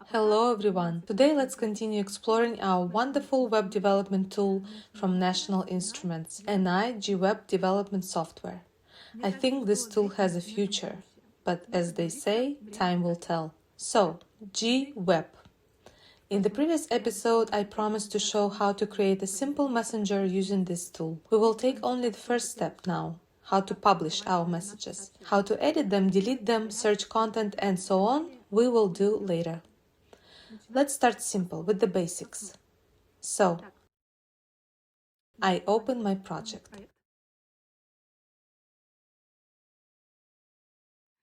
Hello everyone! Today let's continue exploring our wonderful web development tool from National Instruments, NI Web Development Software. I think this tool has a future, but as they say, time will tell. So, G-Web. In the previous episode, I promised to show how to create a simple messenger using this tool. We will take only the first step now. How to publish our messages. How to edit them, delete them, search content, and so on, we will do later. Let's start simple with the basics. So, I open my project.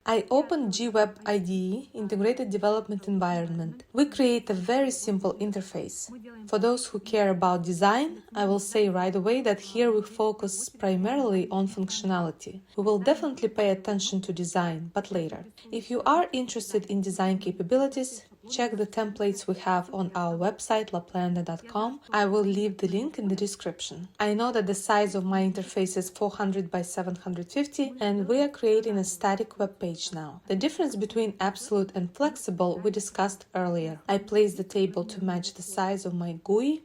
I open GWeb IDE, Integrated Development Environment. We create a very simple interface. For those who care about design, I will say right away that here we focus primarily on functionality. We will definitely pay attention to design, but later. If you are interested in design capabilities, check the templates we have on our website laplanda.com. I will leave the link in the description. I know that the size of my interface is 400 by 750 and we are creating a static web page now. The difference between absolute and flexible we discussed earlier. I place the table to match the size of my GUI.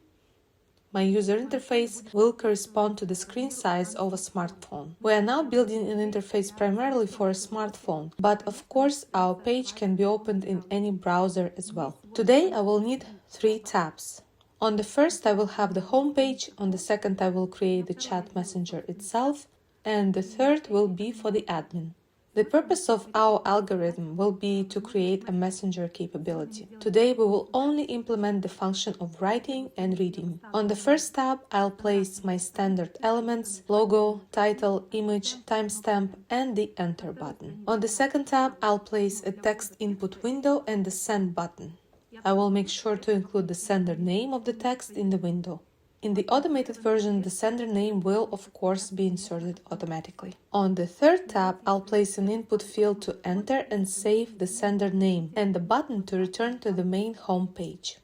My user interface will correspond to the screen size of a smartphone. We are now building an interface primarily for a smartphone, but of course our page can be opened in any browser as well. Today I will need 3 tabs. On the first I will have the home page, on the second I will create the chat messenger itself, and the third will be for the admin. The purpose of our algorithm will be to create a messenger capability. Today we will only implement the function of writing and reading. On the first tab, I'll place my standard elements, logo, title, image, timestamp, and the enter button. On the second tab, I'll place a text input window and the send button. I will make sure to include the sender name of the text in the window. In the automated version, the sender name will, of course, be inserted automatically. On the third tab, I'll place an input field to enter and save the sender name and the button to return to the main home page.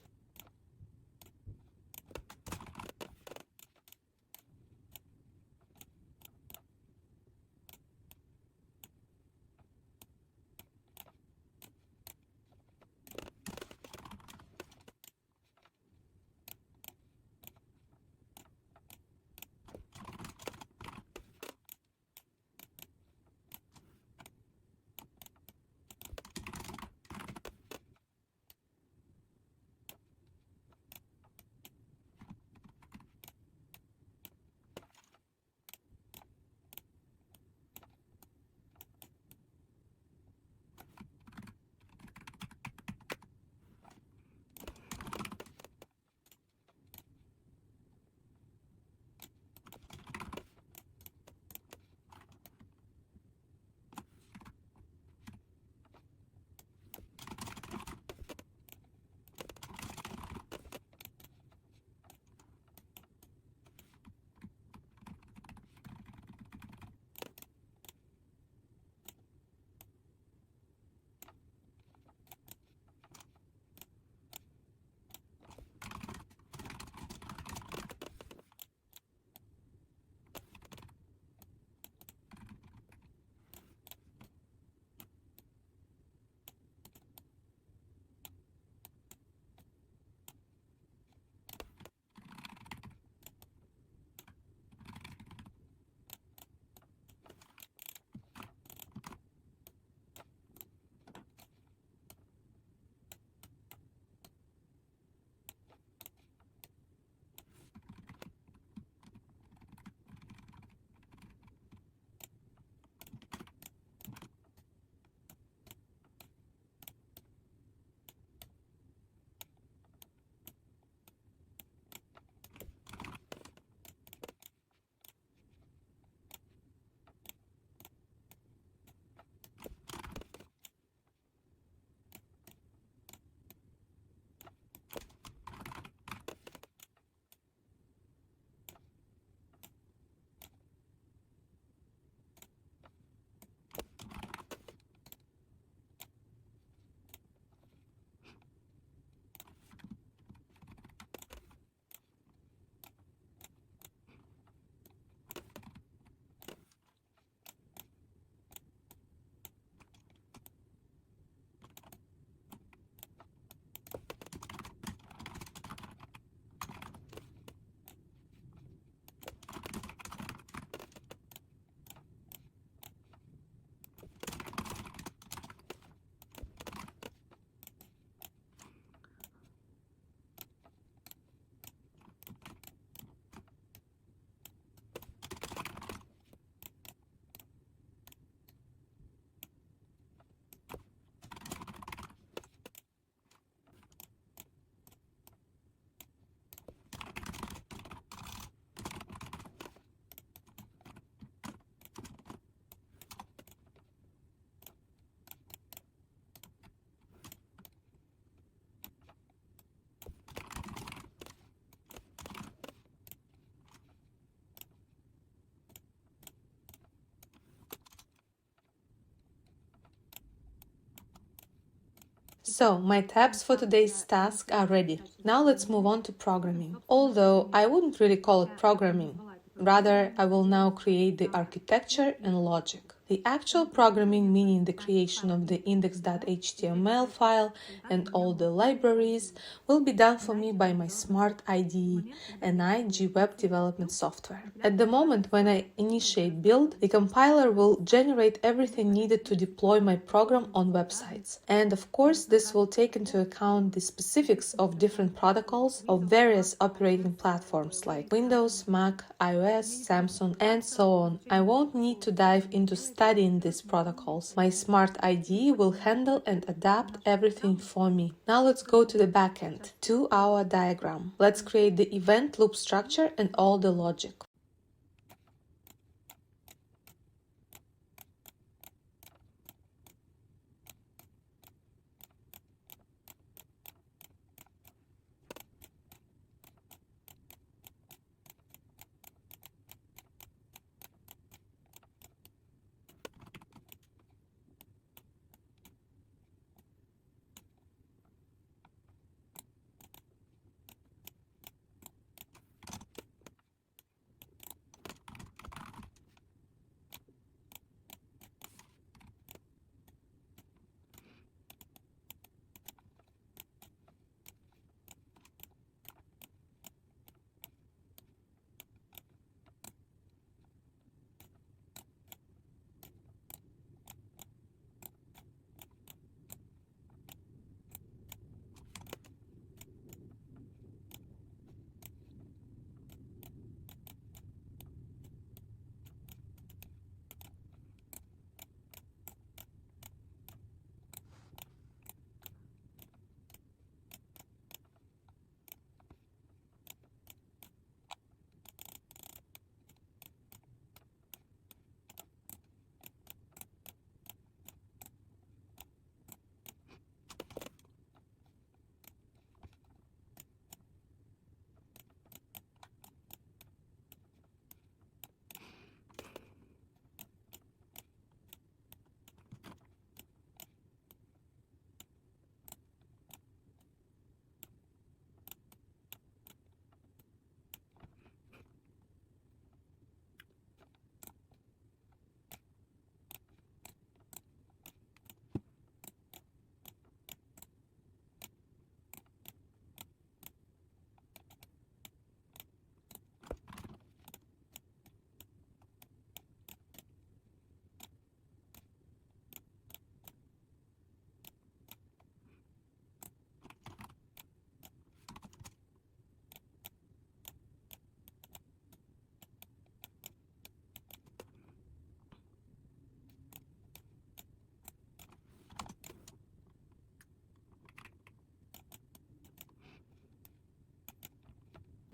So, my tabs for today's task are ready. Now let's move on to programming. Although I wouldn't really call it programming. Rather, I will now create the architecture and logic. The actual programming, meaning the creation of the index.html file and all the libraries, will be done for me by my smart IDE, an IG web development software. At the moment when I initiate build, the compiler will generate everything needed to deploy my program on websites. And of course, this will take into account the specifics of different protocols of various operating platforms like Windows, Mac, iOS, Samsung, and so on. I won't need to dive into studying these protocols. My smart IDE will handle and adapt everything for me. Now let's go to the backend, to our diagram. Let's create the event loop structure and all the logic.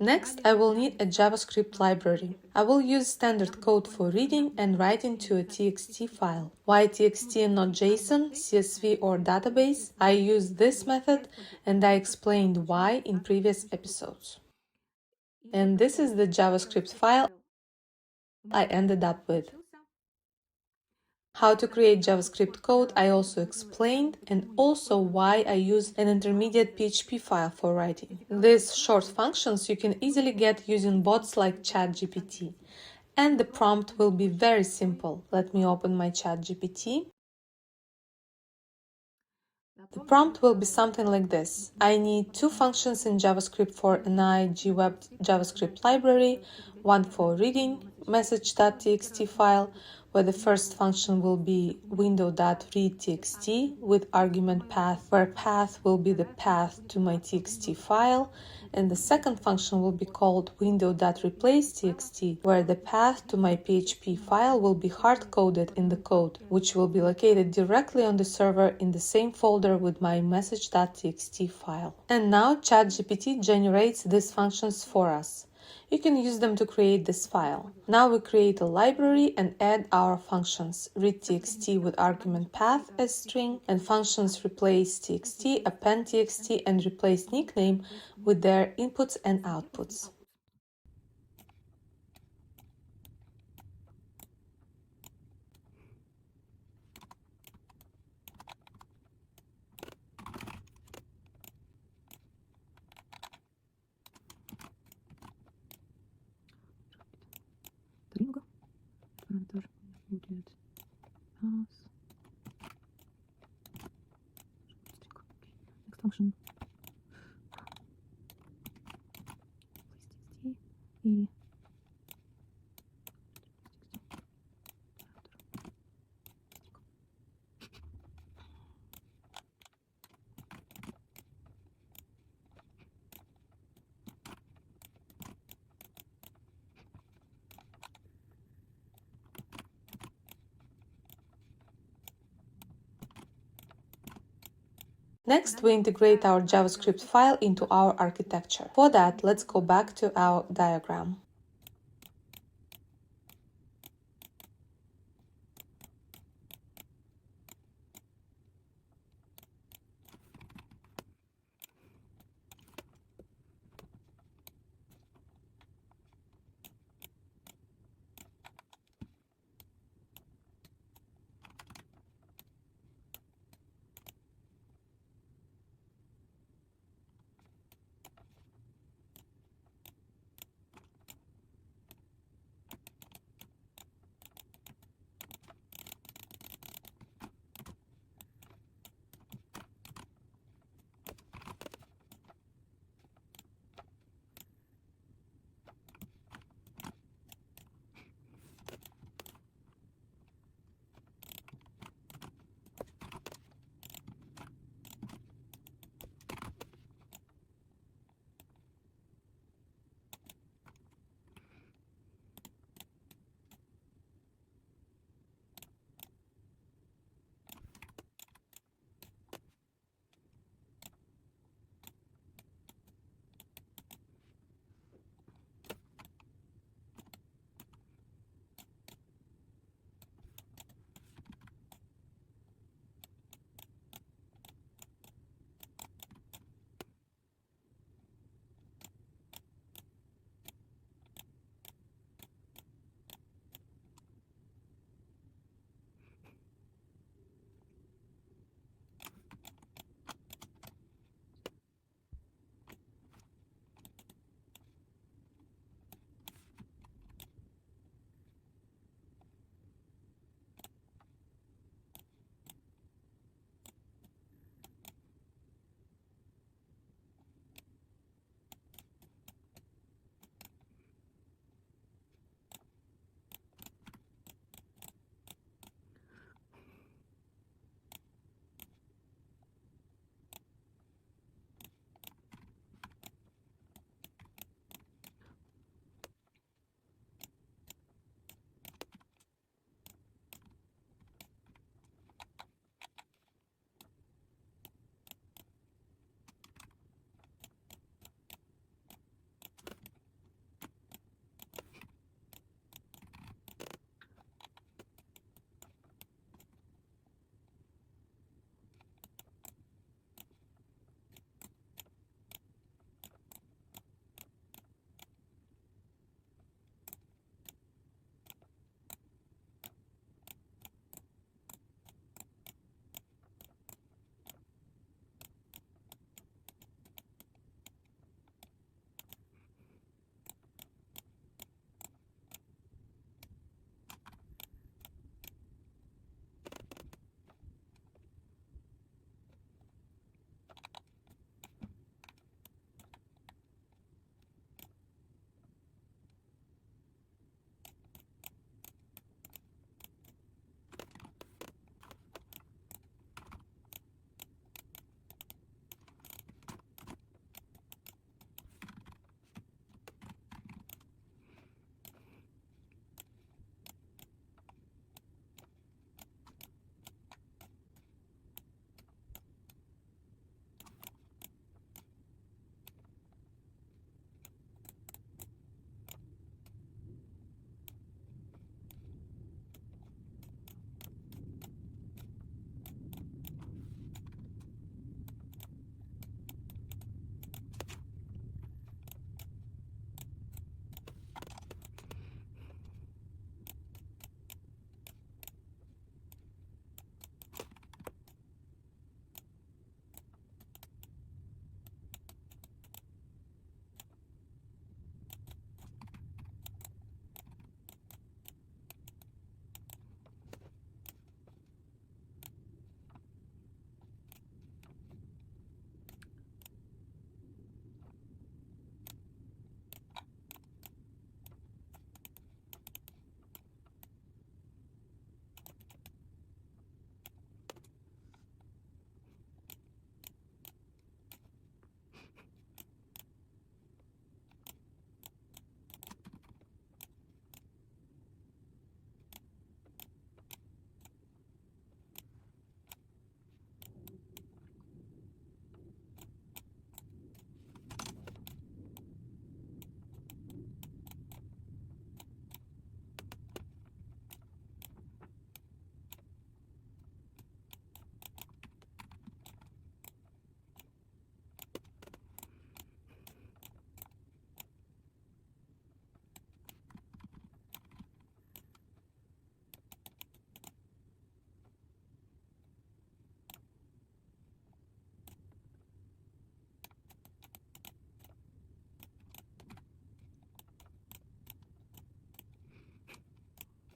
Next, I will need a JavaScript library. I will use standard code for reading and writing to a TXT file. Why TXT and not JSON, CSV or database? I use this method and I explained why in previous episodes. And this is the JavaScript file I ended up with. How to create JavaScript code I also explained, and also why I use an intermediate PHP file for writing. These short functions you can easily get using bots like ChatGPT. And the prompt will be very simple. Let me open my ChatGPT. The prompt will be something like this. I need two functions in JavaScript for an IG web JavaScript library, one for reading message.txt file, where the first function will be window.readTxt with argument path, where path will be the path to my txt file, and the second function will be called window.replaceTxt, where the path to my PHP file will be hard-coded in the code, which will be located directly on the server in the same folder with my message.txt file. And now ChatGPT generates these functions for us. You can use them to create this file. Now we create a library and add our functions, readTxt with argument path as string, and functions replaceTxt, appendTxt, and replace nickname with their inputs and outputs. будет раз. Next function. И Next, we integrate our JavaScript file into our architecture. For that, let's go back to our diagram.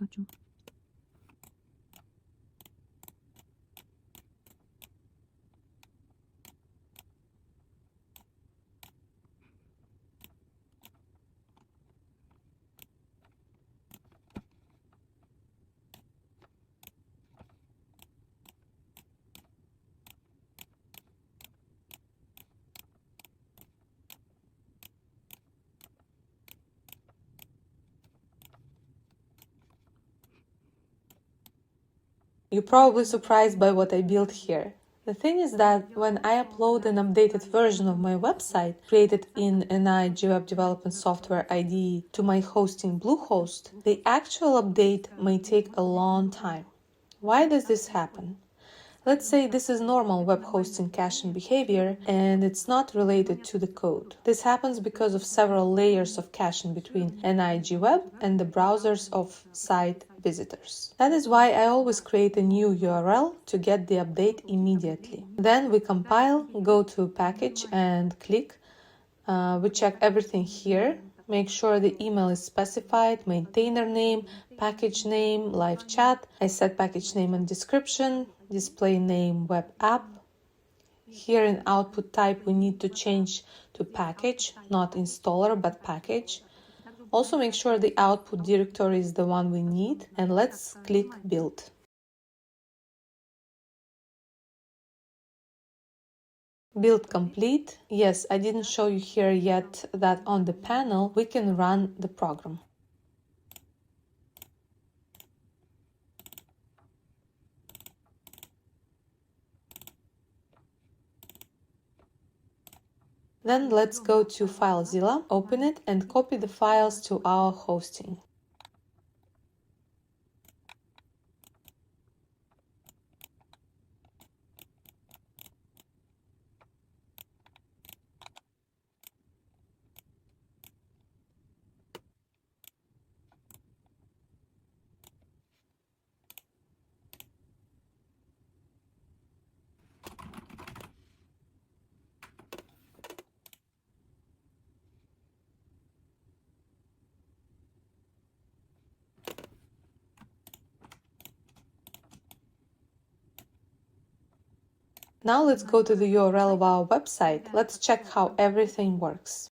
хочу. You're probably surprised by what I built here. The thing is that when I upload an updated version of my website created in NI Web Development Software IDE to my hosting Bluehost, the actual update may take a long time. Why does this happen? Let's say this is normal web hosting caching behavior and it's not related to the code. This happens because of several layers of caching between NIG Web and the browsers of site visitors. That is why I always create a new URL to get the update immediately. Then we compile, go to package and click. We check everything here. Make sure the email is specified, maintainer name, package name, live chat. I set package name and description, display name web app. Here in output type we need to change to package, not installer but package. Also make sure the output directory is the one we need, and let's click build. Build complete. Yes, I didn't show you here yet that on the panel we can run the program. Then let's go to FileZilla, open it and copy the files to our hosting. Now let's go to the URL of our website. Let's check how everything works.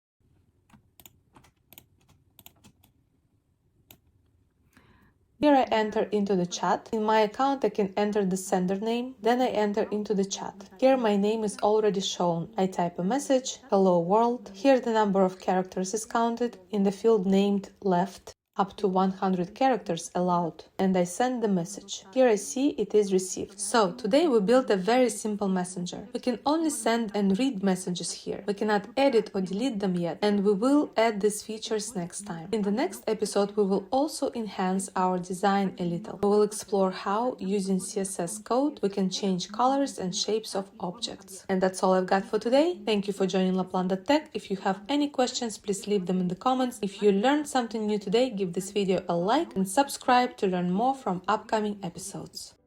Here I enter into the chat. In my account I can enter the sender name, then I enter into the chat. Here my name is already shown. I type a message, hello world. Here the number of characters is counted in the field named left. Up to 100 characters allowed, and I send the message. Here I see it is received. So today we built a very simple messenger. We can only send and read messages here. We cannot edit or delete them yet, and we will add these features next time. In the next episode we will also enhance our design a little. We will explore how, using CSS code, we can change colors and shapes of objects. And that's all I've got for today. Thank you for joining Laplan.tech. If you have any questions, please leave them in the comments. If you learned something new today, give this video a like and subscribe to learn more from upcoming episodes.